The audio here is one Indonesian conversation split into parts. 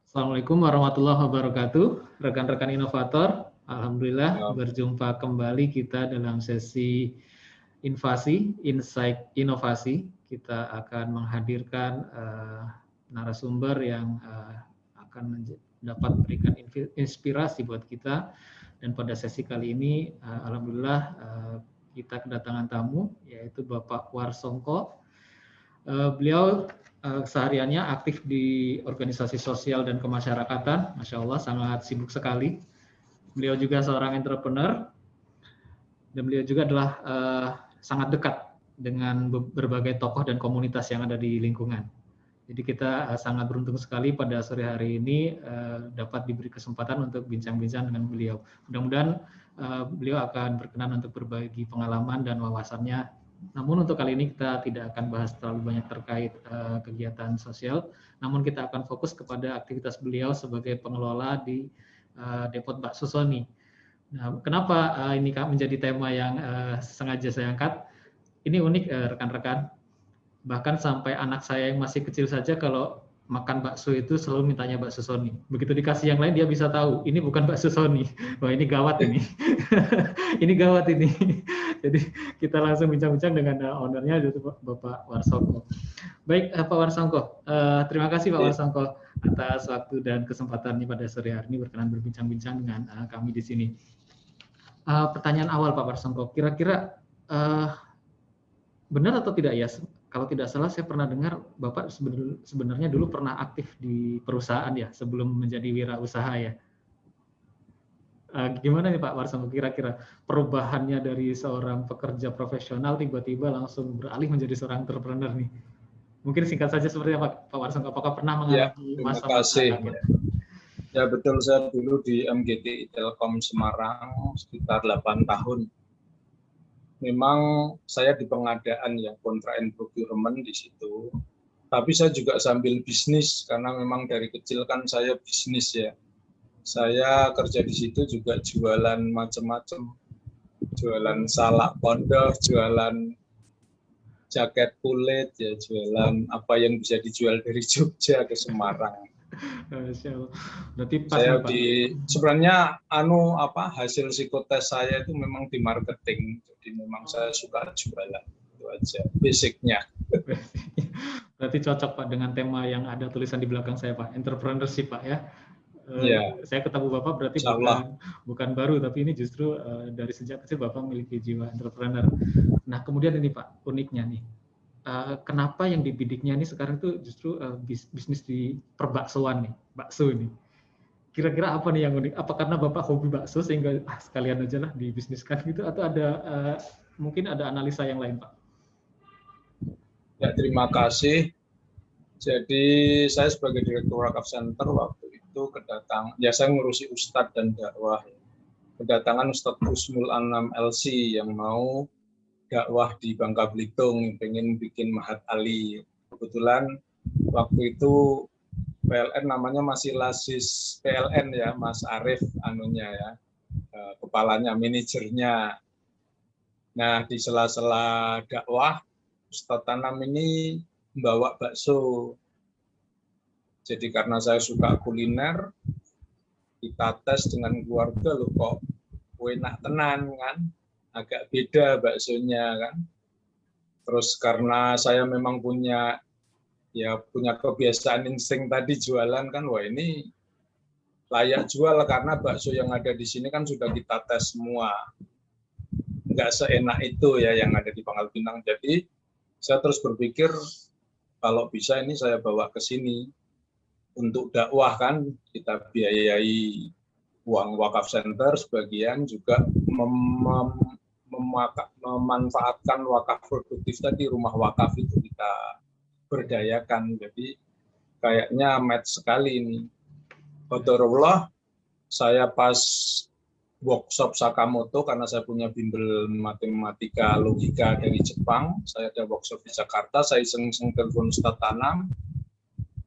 Assalamualaikum warahmatullahi wabarakatuh, rekan-rekan inovator. Alhamdulillah berjumpa kembali kita dalam sesi Insight Inovasi. Kita akan menghadirkan narasumber yang akan dapat memberikan inspirasi buat kita. Dan pada sesi kali ini, alhamdulillah kita kedatangan tamu, yaitu Bapak Warsongko. Beliau sehariannya aktif di organisasi sosial dan kemasyarakatan, Masya Allah sangat sibuk sekali. Beliau juga seorang entrepreneur, dan beliau juga adalah sangat dekat dengan berbagai tokoh dan komunitas yang ada di lingkungan. Jadi kita sangat beruntung sekali pada sore hari ini dapat diberi kesempatan untuk bincang-bincang dengan beliau. Mudah-mudahan beliau akan berkenan untuk berbagi pengalaman dan wawasannya. Namun untuk kali ini kita tidak akan bahas terlalu banyak terkait kegiatan sosial, namun kita akan fokus kepada aktivitas beliau sebagai pengelola di Depot Bakso Sony. Nah, kenapa ini menjadi tema yang sengaja saya angkat? Ini unik rekan-rekan. Bahkan sampai anak saya yang masih kecil saja kalau makan bakso itu selalu mintanya bakso Sony. Begitu dikasih yang lain dia bisa tahu, ini bukan bakso Sony. Wah, ini gawat ini. Ini gawat ini. Jadi kita langsung bincang-bincang dengan ownernya, yaitu Bapak Warsongko. Baik, Pak Warsongko, terima kasih Pak Warsongko atas waktu dan kesempatannya pada sore hari ini berkenan berbincang-bincang dengan kami di sini. Pertanyaan awal Pak Warsongko, kira-kira benar atau tidak ya? Kalau tidak salah saya pernah dengar Bapak sebenarnya dulu pernah aktif di perusahaan ya sebelum menjadi wirausaha ya. Gimana nih Pak Warsongko kira-kira perubahannya dari seorang pekerja profesional tiba-tiba langsung beralih menjadi seorang entrepreneur nih? Mungkin singkat saja seperti apa Pak Warsongko, apakah pernah mengalami masa-masa kaget? Ya betul, saya dulu di MGTI Telkom Semarang sekitar 8 tahun. Memang saya di pengadaan ya, kontra and procurement di situ. Tapi saya juga sambil bisnis karena memang dari kecil kan saya bisnis ya. Saya kerja di situ juga jualan macam-macam. Jualan salak pondok, jualan jaket kulit ya, jualan apa yang bisa dijual dari Jogja ke Semarang. Berarti pas saya sebenarnya hasil psikotes saya itu memang di marketing, jadi memang saya suka jualan, itu aja basicnya. Berarti cocok Pak dengan tema yang ada tulisan di belakang saya Pak, entrepreneurship Pak ya. Saya ketemu Bapak berarti bukan baru, tapi ini justru dari sejak kecil Bapak memiliki jiwa entrepreneur. Nah kemudian ini Pak uniknya nih. Kenapa yang dibidiknya ini sekarang tuh justru bisnis di perbaksoan nih, bakso ini. Kira-kira apa nih yang unik? Apa karena Bapak hobi bakso sehingga sekalian aja lah dibisniskan gitu, atau ada mungkin ada analisa yang lain Pak? Ya terima kasih. Jadi saya sebagai Direktur Wakaf Center waktu itu saya ngurusi Ustadz dan dakwah. Kedatangan Ustadz Usmul Anam LC yang mau dakwah di Bangka Belitung, pengen bikin Mahat Ali. Kebetulan waktu itu PLN namanya masih Lasis PLN ya, Mas Arief kepalanya, manajernya. Nah di sela-sela dakwah Ustadz Tanam ini membawa bakso. Jadi karena saya suka kuliner, kita tes dengan keluarga, loh kok enak tenan kan. Agak beda baksonya kan. Terus karena saya memang punya kebiasaan insting tadi jualan kan, wah ini layak jual karena bakso yang ada di sini kan sudah kita tes semua. Nggak seenak itu ya yang ada di Pangkal Pinang. Jadi saya terus berpikir kalau bisa ini saya bawa ke sini untuk dakwah kan, kita biayai uang wakaf center, sebagian juga memanfaatkan wakaf produktif tadi, rumah wakaf itu kita berdayakan. Jadi kayaknya match sekali ini. Qadarullah, saya pas workshop Sakamoto karena saya punya bimbel matematika logika dari Jepang, saya ada workshop di Jakarta, saya iseng-iseng telepon Ustadz Tanam,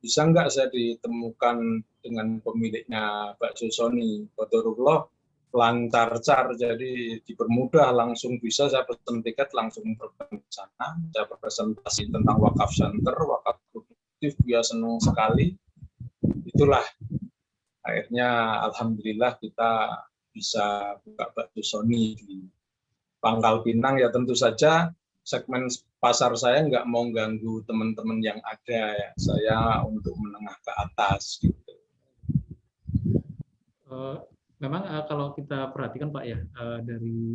bisa nggak saya ditemukan dengan pemiliknya bakso Sony. Qadarullah, lancar, jadi dipermudah, langsung bisa saya pesan tiket, langsung terbang ke sana, saya presentasi tentang wakaf center, wakaf produktif, dia senang sekali. Itulah akhirnya alhamdulillah kita bisa buka bakso Sony di Pangkal Pinang. Ya tentu saja segmen pasar saya nggak mau ganggu teman-teman yang ada, ya. Saya untuk menengah ke atas gitu. Memang kalau kita perhatikan Pak ya, dari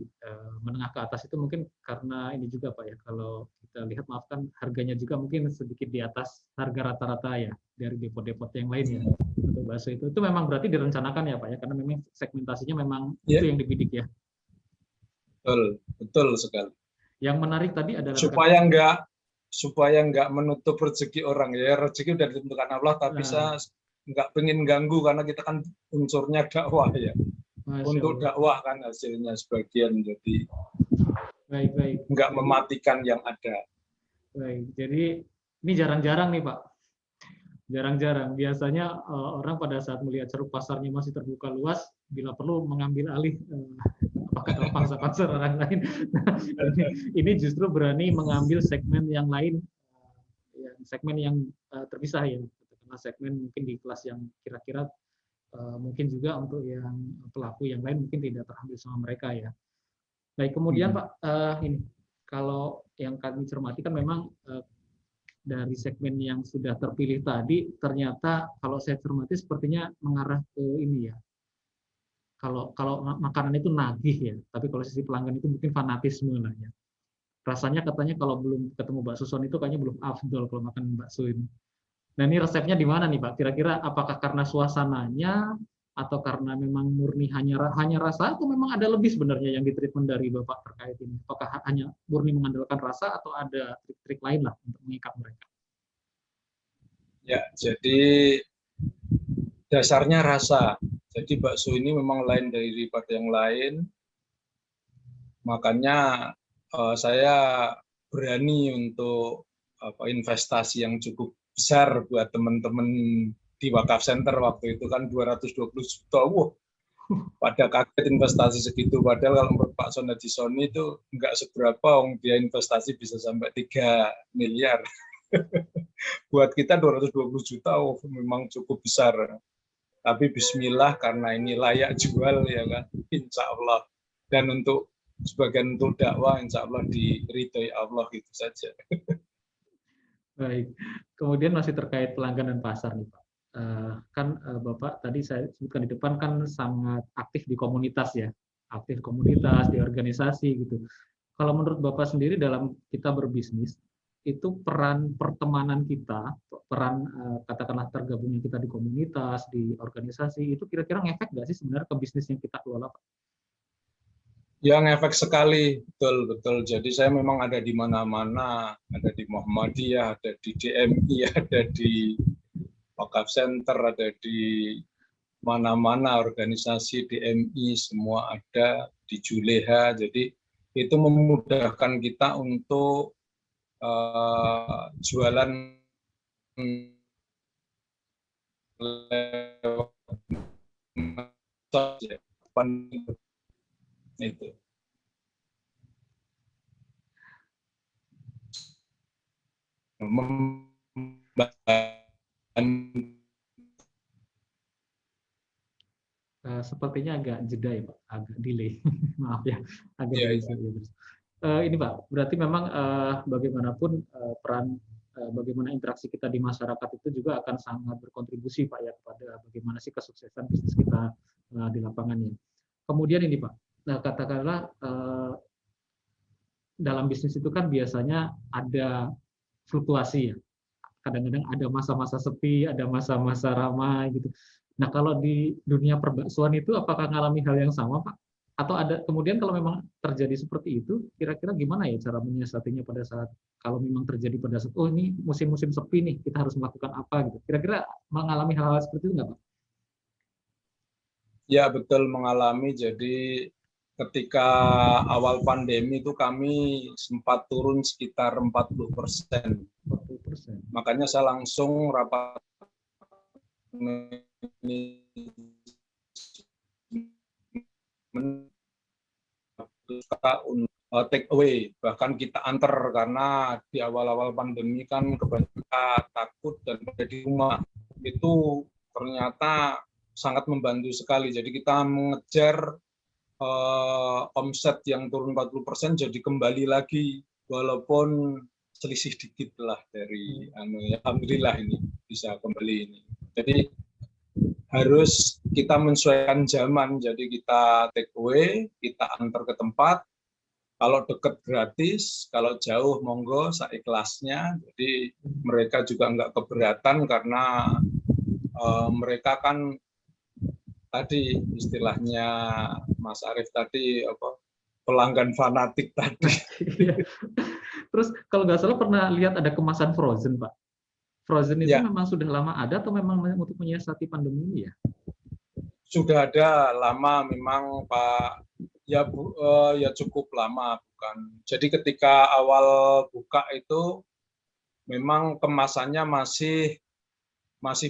menengah ke atas itu mungkin karena ini juga Pak ya, kalau kita lihat maaf kan harganya juga mungkin sedikit di atas harga rata-rata ya dari depot-depot yang lain ya untuk bakso itu memang berarti direncanakan ya Pak ya, karena memang segmentasinya memang itu yang dibidik ya. Betul sekali. Yang menarik tadi adalah supaya nggak menutup rezeki orang, ya rezeki udah ditentukan Allah, tapi saya nggak pengen ganggu karena kita kan unsurnya dakwah ya. Untuk dakwah kan hasilnya sebagian, jadi baik. Nggak mematikan yang ada. Baik, jadi ini jarang-jarang nih Pak. Jarang-jarang. Biasanya orang pada saat melihat ceruk pasarnya masih terbuka luas, bila perlu mengambil alih apakah pangsa-pasar orang lain. Ini justru berani mengambil segmen yang lain, segmen yang terpisah ya, karena segmen mungkin di kelas yang kira-kira mungkin juga untuk yang pelaku yang lain mungkin tidak terambil sama mereka ya. Baik, kemudian Pak, ini kalau yang kami cermati kan memang dari segmen yang sudah terpilih tadi, ternyata kalau saya cermati sepertinya mengarah ke ini ya. Kalau makanan itu nagih ya, tapi kalau sisi pelanggan itu mungkin fanatisme lah ya. Rasanya katanya kalau belum ketemu bakso Son itu kayaknya belum afdol kalau makan bakso ini. Nah ini resepnya di mana nih Pak? Kira-kira apakah karena suasananya atau karena memang murni hanya rasa, atau memang ada lebih sebenarnya yang ditreatment dari Bapak terkait ini? Apakah hanya murni mengandalkan rasa atau ada trik-trik lain lah untuk mengikat mereka? Ya, jadi dasarnya rasa. Jadi bakso ini memang lain daripada yang lain. Makanya saya berani untuk investasi yang cukup besar buat teman-teman di Wakaf Center waktu itu kan 220 juta. Wah, pada kaget investasi segitu. Padahal kalau menurut Pak Sonadi Soni itu nggak seberapa, dia investasi bisa sampai 3 miliar. Buat kita 220 juta memang cukup besar. Tapi bismillah karena ini layak jual ya kan, insya Allah. Dan untuk sebagian untuk dakwah insya Allah diridhoi Allah, itu saja. Baik, kemudian masih terkait pelanggan dan pasar nih Pak. Kan Bapak tadi saya sebutkan di depan kan sangat aktif di komunitas ya, aktif komunitas, di organisasi gitu. Kalau menurut Bapak sendiri dalam kita berbisnis, itu peran pertemanan kita, peran katakanlah tergabungnya kita di komunitas, di organisasi, itu kira-kira ngefek nggak sih sebenarnya ke bisnis yang kita kelola Pak? Yang efek sekali, betul. Jadi saya memang ada di mana-mana, ada di Muhammadiyah, ada di DMI, ada di Wakaf Center, ada di mana-mana organisasi DMI, semua ada di Juleha. Jadi itu memudahkan kita untuk jualan itu. Sepertinya agak jeda ya Pak, agak delay. Maaf ya, agak delay. Ini Pak, berarti memang bagaimanapun peran bagaimana interaksi kita di masyarakat itu juga akan sangat berkontribusi Pak ya kepada bagaimana sih kesuksesan bisnis kita di lapangannya. Kemudian ini Pak, katakanlah dalam bisnis itu kan biasanya ada fluktuasi ya. Kadang-kadang ada masa-masa sepi, ada masa-masa ramai gitu. Nah, kalau di dunia perbaksoan itu apakah mengalami hal yang sama, Pak? Atau ada kemudian kalau memang terjadi seperti itu, kira-kira gimana ya cara menyiasatinya pada saat kalau memang terjadi pada saat oh ini musim-musim sepi nih, kita harus melakukan apa gitu. Kira-kira mengalami hal-hal seperti itu nggak, Pak? Ya, betul mengalami. Jadi ketika awal pandemi itu kami sempat turun sekitar 40%. 40%. Makanya saya langsung rapat take away, bahkan kita antar karena di awal-awal pandemi kan kebanyakan takut dan berada di rumah. Itu ternyata sangat membantu sekali. Jadi kita mengejar omset yang turun 40% jadi kembali lagi, walaupun selisih dikit lah dari alhamdulillah ini bisa kembali ini. Jadi harus kita menyesuaikan zaman, jadi kita take away, kita antar ke tempat. Kalau dekat gratis, kalau jauh monggo seikhlasnya. Jadi mereka juga nggak keberatan karena mereka kan tadi istilahnya Mas Arief tadi pelanggan fanatik tadi. Terus kalau nggak salah pernah lihat ada kemasan frozen, Pak. Frozen itu ya, memang sudah lama ada atau memang untuk menyiasati pandemi ini ya? Sudah ada lama memang Pak. Ya cukup lama bukan. Jadi ketika awal buka itu memang kemasannya masih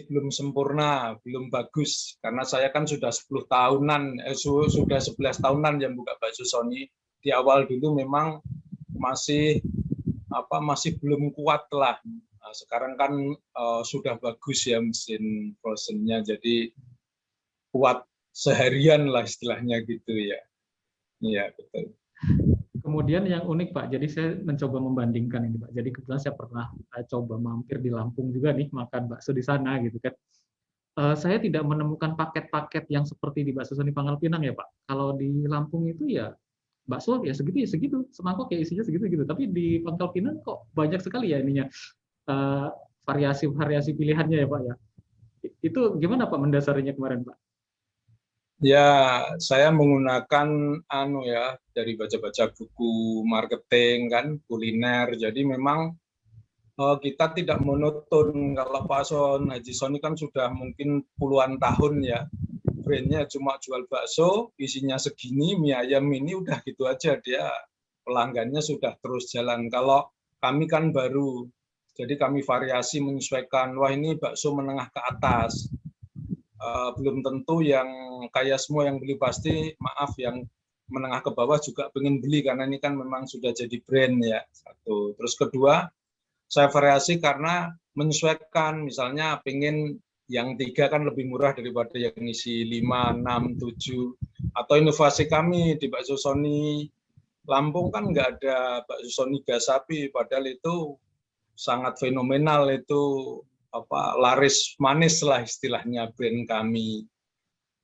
belum sempurna, belum bagus. Karena saya kan sudah 10 tahunan, sudah 11 tahunan yang buka bakso Sony. Di awal dulu memang masih belum kuat lah. Nah, sekarang kan sudah bagus ya mesin frozennya, jadi kuat seharian lah istilahnya gitu ya. Iya, betul. Kemudian yang unik Pak, jadi saya mencoba membandingkan ini Pak. Jadi kebetulan saya pernah coba mampir di Lampung juga nih makan bakso di sana gitu kan. Saya tidak menemukan paket-paket yang seperti di bakso Sony Pangkal Pinang ya Pak. Kalau di Lampung itu ya bakso ya segitu, semangkok ya isinya segitu. Tapi di Pangkal Pinang kok banyak sekali ya ininya variasi pilihannya ya Pak ya. Itu gimana Pak mendasarinya kemarin Pak? Ya, saya menggunakan dari baca-baca buku marketing kan, kuliner. Jadi memang kita tidak monoton. Kalau Pak Haji Sony kan sudah mungkin puluhan tahun ya. Brandnya cuma jual bakso, isinya segini, mie ayam ini udah gitu aja. Dia pelanggannya sudah terus jalan. Kalau kami kan baru, jadi kami variasi menyesuaikan. Wah ini bakso menengah ke atas. Belum tentu yang kaya semua yang beli pasti, maaf yang menengah ke bawah juga pengen beli karena ini kan memang sudah jadi brand ya. Satu. Terus kedua, saya variasi karena menyesuaikan, misalnya pengen yang 3 kan lebih murah daripada yang isi 5, 6, 7. Atau inovasi kami di bakso Sony Lampung kan nggak ada bakso Sony gas sapi, padahal itu sangat fenomenal, itu laris manis lah istilahnya brand kami.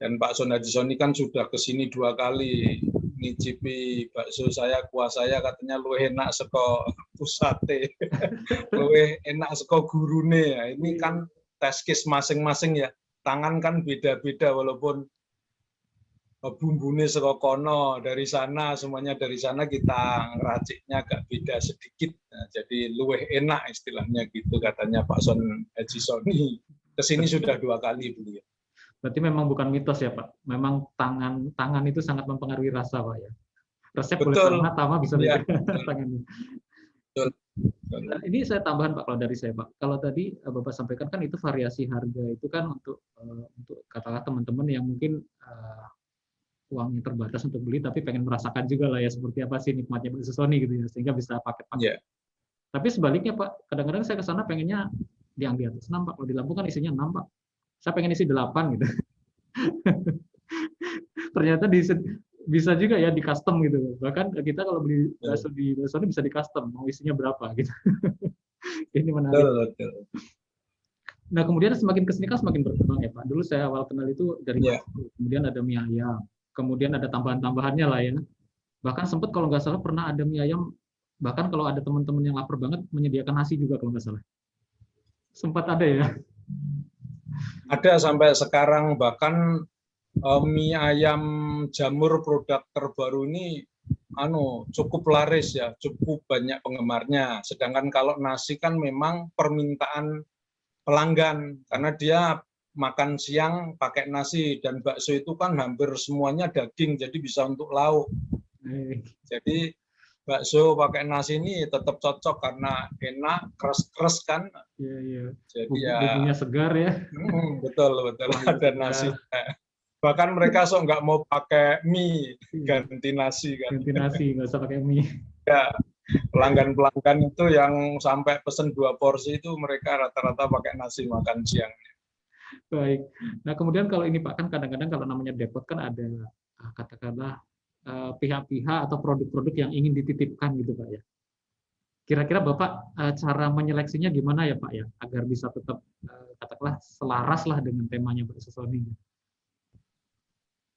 Dan Pak Haji Sony kan sudah kesini 2 kali ngicipi bakso saya, kuah saya katanya luwih enak seko pusate, luwih enak seko gurune ya. Ini kan test case masing-masing ya. Tangan kan beda-beda walaupun bumbune seko kono, dari sana semuanya dari sana, kita ngeraciknya agak beda sedikit. Nah, jadi luwih enak istilahnya gitu katanya Pak Haji Sony. Kesini sudah 2 kali beliau. Berarti memang bukan mitos ya Pak. Memang tangan itu sangat mempengaruhi rasa Pak ya. Resep boleh sama, tama bisa beda tangannya. Betul. Nah, ini saya tambahan Pak kalau dari saya Pak. Kalau tadi Bapak sampaikan kan itu variasi harga itu kan untuk katakanlah teman-teman yang mungkin uangnya terbatas untuk beli tapi pengen merasakan juga lah ya seperti apa sih nikmatnya bakso Sony gitu ya, sehingga bisa paket-paket. Yeah. Tapi sebaliknya Pak, kadang-kadang saya ke sana pengennya yang di atas 6 Pak. Kalau di Lampung kan isinya 6 Pak. Saya pengen isi 8 gitu. Ternyata bisa juga ya di custom gitu. Bahkan kita kalau beli bakso di Sony bisa di custom, mau isinya berapa gitu. Ini menarik. Nah, kemudian semakin kesini kan semakin berkembang ya Pak. Dulu saya awal kenal itu dari bakso, kemudian ada mie ayam, kemudian ada tambahan-tambahannya lah ya. Bahkan sempat kalau nggak salah pernah ada mie ayam, bahkan kalau ada teman-teman yang lapar banget menyediakan nasi juga kalau nggak salah. Sempat ada ya? Ada sampai sekarang, bahkan mie ayam jamur produk terbaru ini cukup laris ya, cukup banyak penggemarnya. Sedangkan kalau nasi kan memang permintaan pelanggan karena dia makan siang pakai nasi, dan bakso itu kan hampir semuanya daging, jadi bisa untuk lauk. Jadi bakso pakai nasi ini tetap cocok karena enak, keras-keras kan. Iya. Jadi bumbunya segar ya. Betul ada nasi. Bahkan mereka sok nggak mau pakai mie, ganti nasi kan. Ganti nasi, nggak usah pakai mie. Ya, pelanggan-pelanggan itu yang sampai pesen 2 porsi itu mereka rata-rata pakai nasi makan siang. Baik. Nah, kemudian kalau ini Pak, kan kadang-kadang kalau namanya depot kan ada katakanlah pihak-pihak atau produk-produk yang ingin dititipkan gitu Pak ya. Kira-kira Bapak cara menyeleksinya gimana ya Pak ya, agar bisa tetap katakanlah selaras lah dengan temanya Bakso Sony?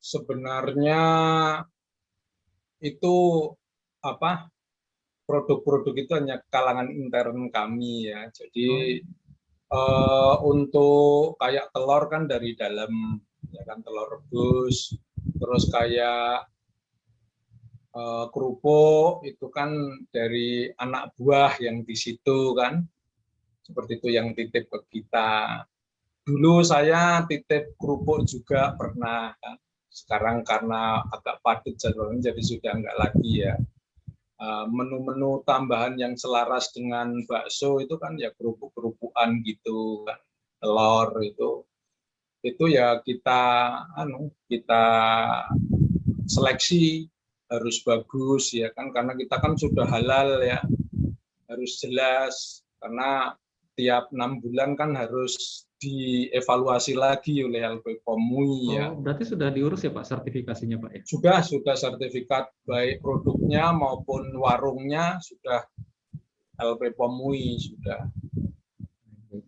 Sebenarnya itu apa, produk-produk itu hanya kalangan intern kami ya. Jadi untuk kayak telur kan dari dalam, ya kan, telur rebus, terus kayak kerupuk itu kan dari anak buah yang di situ kan, seperti itu yang titip ke kita. Dulu saya titip kerupuk juga pernah kan. Sekarang karena agak padat jadwalnya jadi sudah enggak lagi ya. Menu-menu tambahan yang selaras dengan bakso itu kan ya kerupuk-kerupukan gitu kan, telur itu ya kita seleksi harus bagus ya kan, karena kita kan sudah halal ya, harus jelas, karena tiap 6 bulan kan harus dievaluasi lagi oleh LPPOM MUI ya. Berarti sudah diurus ya Pak sertifikasinya Pak ya? Sudah sertifikat, baik produknya maupun warungnya sudah LPPOM MUI sudah.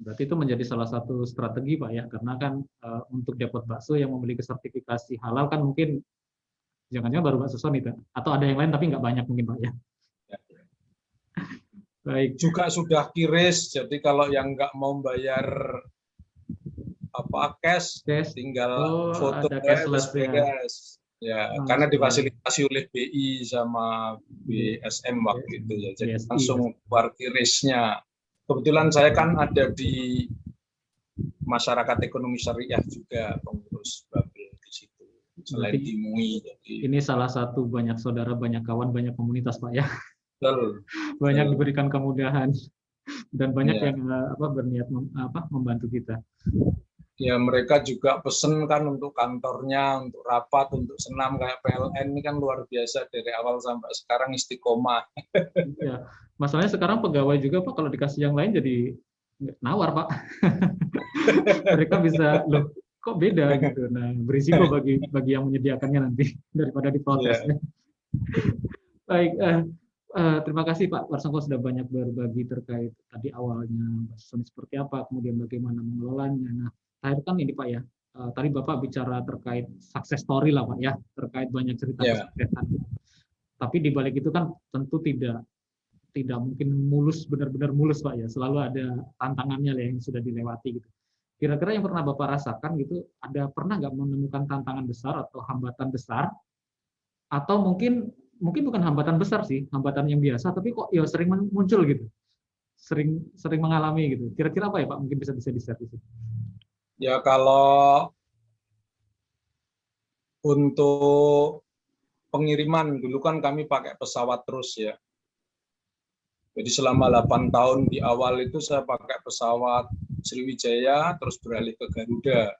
Berarti itu menjadi salah satu strategi Pak ya, karena kan untuk depot bakso yang memiliki sertifikasi halal kan mungkin jangan-jangan baru Bakso Sony atau ada yang lain tapi nggak banyak mungkin Pak ya. Baik. Juga sudah kiris, jadi kalau yang nggak mau bayar cash, tinggal foto cashless ya, karena difasilitasi oleh BI sama BSM waktu itu ya, jadi langsung keluar kirisnya. Kebetulan saya kan ada di masyarakat ekonomi syariah juga, pengurus Babel di situ, selain di MUI. Jadi ini salah satu banyak saudara, banyak kawan, banyak komunitas Pak ya. Betul. Banyak diberikan kemudahan dan banyak yang berniat membantu kita. Ya, mereka juga pesen kan untuk kantornya, untuk rapat, untuk senam kayak PLN ini kan luar biasa dari awal sampai sekarang istiqomah. Ya, masalahnya sekarang pegawai juga Pak kalau dikasih yang lain jadi nawar Pak. Mereka bisa loh kok beda gitu. Nah, berisiko bagi yang menyediakannya nanti daripada diprotes. Yeah. Baik, terima kasih Pak Warsongko sudah banyak berbagi terkait tadi awalnya Bakso Sony seperti apa, kemudian bagaimana mengelolanya. Nah, terakhir kan ini Pak ya, tadi Bapak bicara terkait success story lah Pak ya, terkait banyak cerita kesuksesan. Tapi di balik itu kan tentu tidak mungkin mulus, benar-benar mulus Pak ya, selalu ada tantangannya yang sudah dilewati gitu. Kira-kira yang pernah Bapak rasakan gitu, pernah nggak menemukan tantangan besar atau hambatan besar, atau mungkin bukan hambatan besar sih, hambatan yang biasa, tapi kok ya sering muncul gitu, sering mengalami gitu. Kira-kira apa ya Pak? Mungkin bisa di-share di sini. Ya, kalau untuk pengiriman dulu kan kami pakai pesawat terus ya. Jadi selama 8 tahun di awal itu saya pakai pesawat Sriwijaya, terus beralih ke Garuda.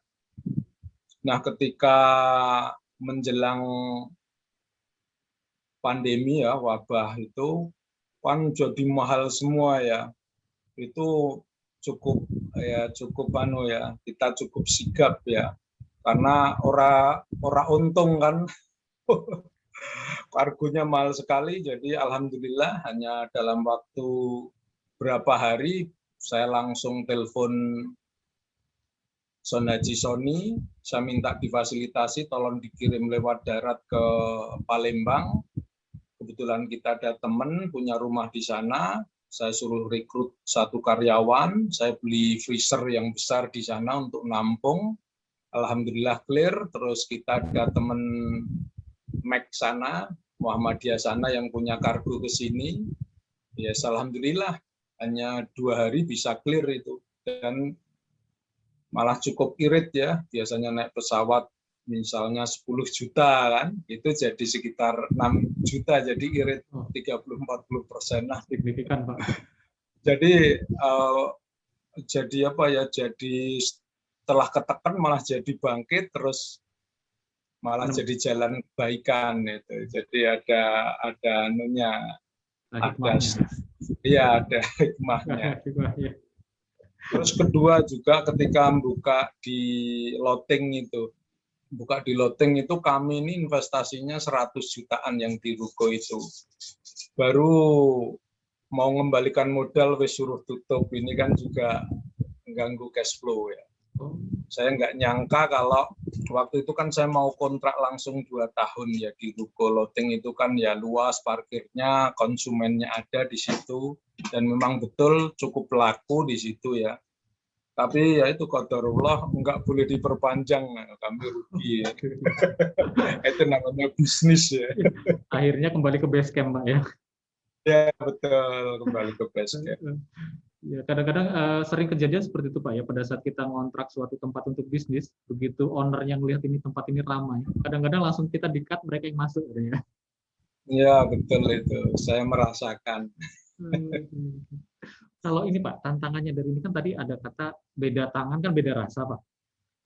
Nah, ketika menjelang pandemi ya, wabah itu kan jadi mahal semua ya. Itu cukup kita cukup sigap ya. Karena ora untung kan. Kargonya mahal sekali, jadi alhamdulillah hanya dalam waktu berapa hari saya langsung telepon Son Haji Sony, saya minta difasilitasi tolong dikirim lewat darat ke Palembang. Kebetulan kita ada teman punya rumah di sana, saya suruh rekrut 1 karyawan, saya beli freezer yang besar di sana untuk nampung. Alhamdulillah clear, terus kita ada teman Mac sana, Muhammadiyah sana yang punya kargo ke sini. Ya, alhamdulillah hanya 2 hari bisa clear itu, dan malah cukup irit ya. Biasanya naik pesawat misalnya 10 juta kan, itu jadi sekitar 6 juta, jadi irit 30-40%. Nah, signifikan Pak. Jadi jadi setelah ketekan malah jadi bangkit, terus malah jadi jalan kebaikan itu. Jadi ada anunya, ada ya ada hikmahnya. Terus kedua juga ketika buka di loteng itu kami ini investasinya 100 jutaan yang di ruko itu. Baru mau mengembalikan modal wis suruh tutup, ini kan juga mengganggu cash flow ya. Saya nggak nyangka kalau waktu itu kan saya mau kontrak langsung 2 tahun ya di ruko loteng itu kan ya luas parkirnya, konsumennya ada di situ dan memang betul cukup laku di situ ya. Tapi ya itu qadarullah nggak boleh diperpanjang, kami rugi ya. Itu namanya bisnis ya. Akhirnya kembali ke base camp Pak ya. Ya betul, kembali ke base camp. Ya, kadang-kadang sering kejadian seperti itu Pak ya, pada saat kita ngontrak suatu tempat untuk bisnis, begitu owner yang melihat ini tempat ini ramai, kadang-kadang langsung kita di-cut mereka yang masuk ya. Ya betul itu, saya merasakan. Kalau ini Pak, tantangannya dari ini kan tadi ada kata beda tangan kan beda rasa Pak.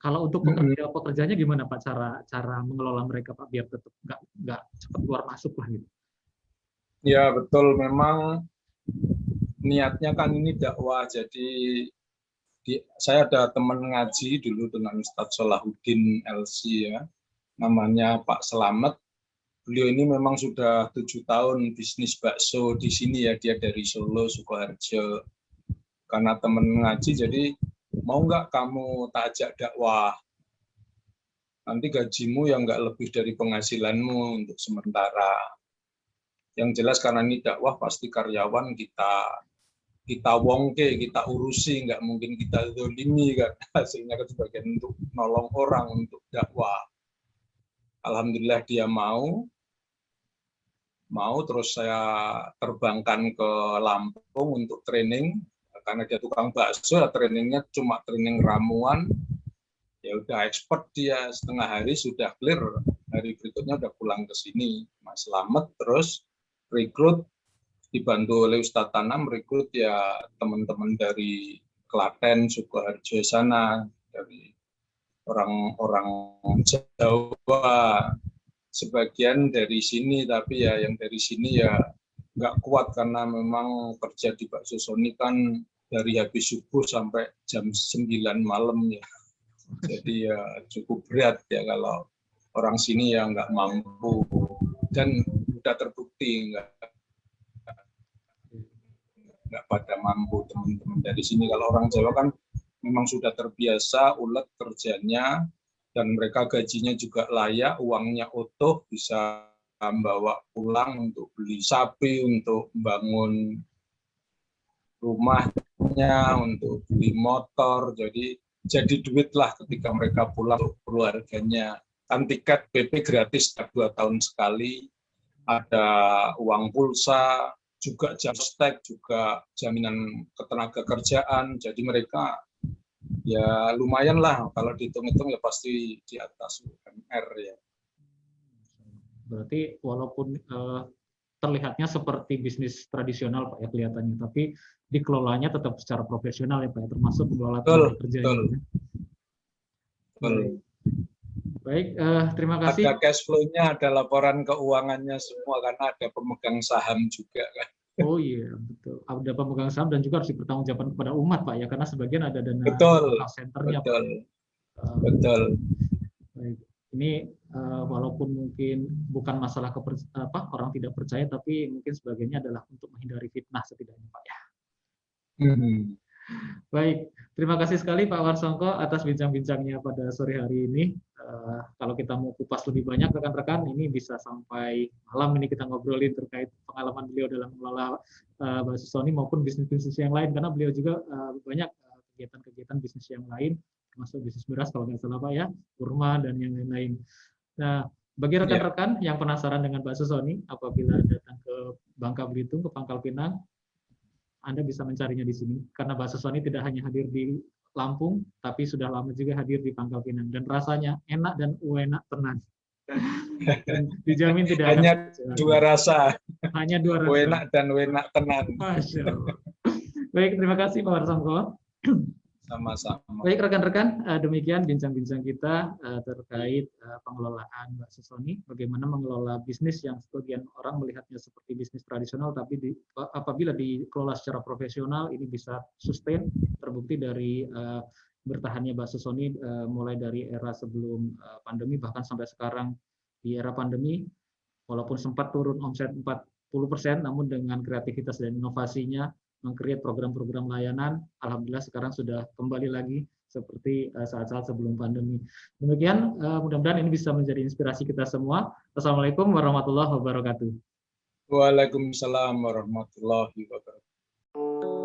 Kalau untuk pekerjanya gimana Pak cara mengelola mereka Pak biar tetap nggak cepat keluar masuk lah gitu. Ya betul, memang niatnya kan ini dakwah, jadi saya ada teman ngaji dulu dengan Ustadz Solahuddin LC ya, namanya Pak Selamet. Beliau ini memang sudah 7 tahun bisnis bakso di sini ya, dia dari Solo, Sukoharjo. Karena teman ngaji, jadi mau nggak kamu tak ajak dakwah? Nanti gajimu yang nggak lebih dari penghasilanmu untuk sementara. Yang jelas karena ini dakwah pasti karyawan kita wongke, kita urusi, nggak mungkin kita zolimi kan, hasilnya sebagian untuk nolong orang untuk dakwah. Alhamdulillah dia mau terus saya terbangkan ke Lampung untuk training, karena dia tukang bakso, trainingnya cuma training ramuan, ya udah expert dia, setengah hari sudah clear, hari berikutnya udah pulang ke sini. Mas Slamet terus rekrut, dibantu oleh Ustadz Tanam, rekrut ya teman-teman dari Klaten, Sukoharjo sana, dari orang-orang Jawa, sebagian dari sini, tapi ya yang dari sini ya nggak kuat karena memang kerja di Bakso Sony kan dari habis subuh sampai jam 9 malam ya. Jadi ya cukup berat ya kalau orang sini ya nggak mampu, dan sudah terbukti nggak pada mampu teman-teman dari sini. Kalau orang Jawa kan memang sudah terbiasa ulet kerjanya, dan mereka gajinya juga layak, uangnya utuh, bisa bawa pulang untuk beli sapi, untuk bangun rumahnya, untuk beli motor, jadi duit lah ketika mereka pulang untuk keluarganya. Kan tiket PP gratis setiap 2 tahun sekali, ada uang pulsa, juga jabstek, juga jaminan ketenaga kerjaan, jadi mereka ya lumayan lah, kalau dihitung-hitung ya pasti di atas UMR ya. Berarti walaupun terlihatnya seperti bisnis tradisional Pak ya kelihatannya, tapi dikelolanya tetap secara profesional ya Pak ya, termasuk mengelola tenaga kerjanya. Baik, terima kasih. Ada cash flow-nya, ada laporan keuangannya semua, karena ada pemegang saham juga kan. Oh iya, betul. Ada pemegang saham dan juga harus dipertanggungjawabkan kepada umat Pak ya, karena sebagian ada dana senternya. Betul. Betul. Baik. Ini walaupun mungkin bukan masalah orang tidak percaya, tapi mungkin sebagainya adalah untuk menghindari fitnah setidaknya Pak ya. Baik, terima kasih sekali Pak Warsongko atas bincang-bincangnya pada sore hari ini. Kalau kita mau kupas lebih banyak rekan-rekan, ini bisa sampai malam ini kita ngobrolin terkait pengalaman beliau dalam mengelola Bakso Sony maupun bisnis-bisnis yang lain, karena beliau juga banyak kegiatan-kegiatan bisnis yang lain, termasuk bisnis beras kalau nggak salah Pak ya, kurma dan yang lain-lain. Nah, bagi rekan-rekan yang penasaran dengan Bakso Sony, apabila datang ke Bangka Belitung, ke Pangkal Pinang, Anda bisa mencarinya di sini, karena Bakso Sony tidak hanya hadir di Lampung, tapi sudah lama juga hadir di Pangkal Pinang, dan rasanya enak dan enak tenan. Dan dijamin tidak hanya dua rasa. Hanya dua rasa. Enak dan enak tenan. Masya Allah. Baik, terima kasih Pak Warsongko. Sama-sama. Baik rekan-rekan, demikian bincang-bincang kita terkait pengelolaan Mbak Susoni, bagaimana mengelola bisnis yang sebagian orang melihatnya seperti bisnis tradisional, tapi apabila dikelola secara profesional ini bisa sustain, terbukti dari bertahannya Mbak Susoni mulai dari era sebelum pandemi bahkan sampai sekarang di era pandemi, walaupun sempat turun omset 40%, namun dengan kreativitas dan inovasinya meng-create program-program layanan, alhamdulillah sekarang sudah kembali lagi seperti saat-saat sebelum pandemi. Demikian, mudah-mudahan ini bisa menjadi inspirasi kita semua. Assalamualaikum warahmatullahi wabarakatuh. Waalaikumsalam warahmatullahi wabarakatuh.